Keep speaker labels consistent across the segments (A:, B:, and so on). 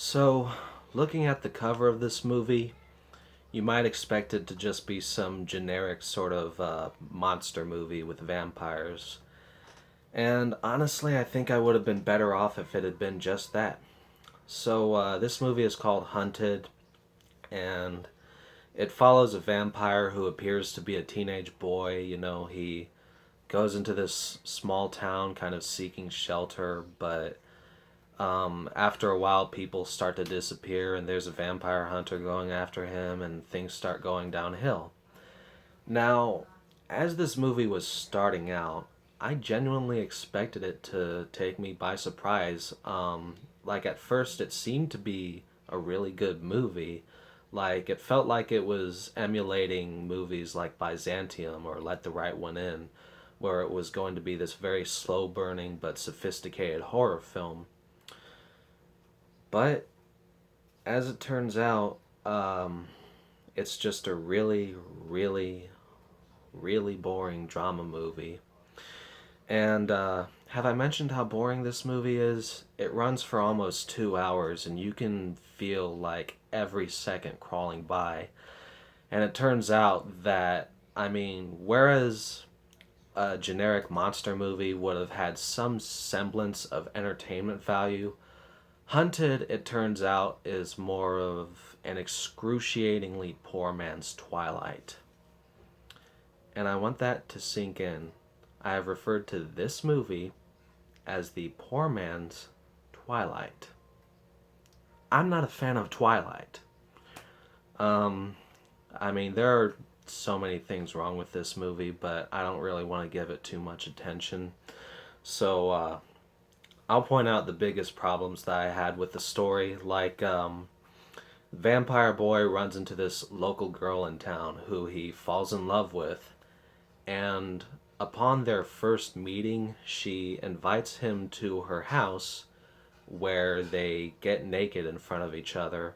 A: So, looking at the cover of this movie, you might expect it to just be some generic sort of monster movie with vampires. And honestly, I think I would have been better off if it had been just that. This movie is called Hunted, and it follows a vampire who appears to be a teenage boy. He goes into this small town kind of seeking shelter, but after a while, people start to disappear, and there's a vampire hunter going after him, and things start going downhill. Now, as this movie was starting out, I genuinely expected it to take me by surprise. At first, it seemed to be a really good movie. It felt like it was emulating movies like Byzantium or Let the Right One In, where it was going to be this very slow burning but sophisticated horror film. But as it turns out, it's just a really, really, really boring drama movie. And have I mentioned how boring this movie is? It runs for almost 2 hours, and you can feel like every second crawling by. And it turns out that, whereas a generic monster movie would have had some semblance of entertainment value, Hunted, it turns out, is more of an excruciatingly poor man's Twilight. And I want that to sink in. I have referred to this movie as the poor man's Twilight. I'm not a fan of Twilight. Um, there are so many things wrong with this movie, but I don't really want to give it too much attention. So, I'll point out the biggest problems that I had with the story, vampire boy runs into this local girl in town who he falls in love with, and upon their first meeting, she invites him to her house where they get naked in front of each other.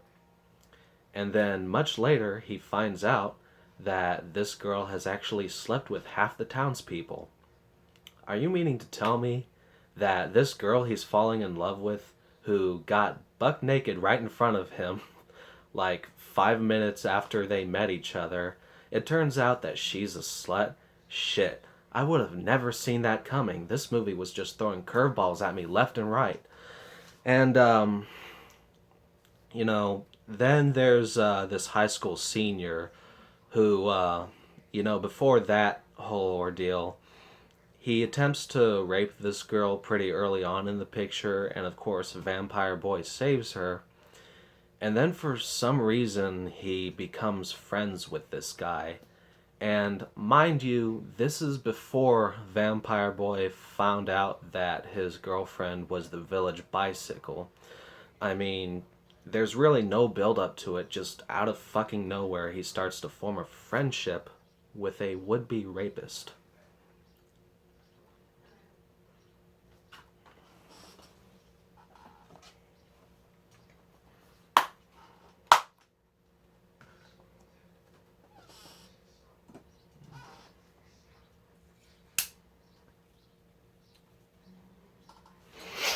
A: And then much later, he finds out that this girl has actually slept with half the townspeople. Are you meaning to tell me that this girl he's falling in love with, who got buck naked right in front of him, like 5 minutes after they met each other, it turns out that she's a slut? Shit. I would have never seen that coming. This movie was just throwing curveballs at me left and right. And, then there's this high school senior who, before that whole ordeal, he attempts to rape this girl pretty early on in the picture, and of course, Vampire Boy saves her. And then for some reason, he becomes friends with this guy. And mind you, this is before Vampire Boy found out that his girlfriend was the village bicycle. I mean, there's really no build up to it, just out of fucking nowhere, he starts to form a friendship with a would be rapist.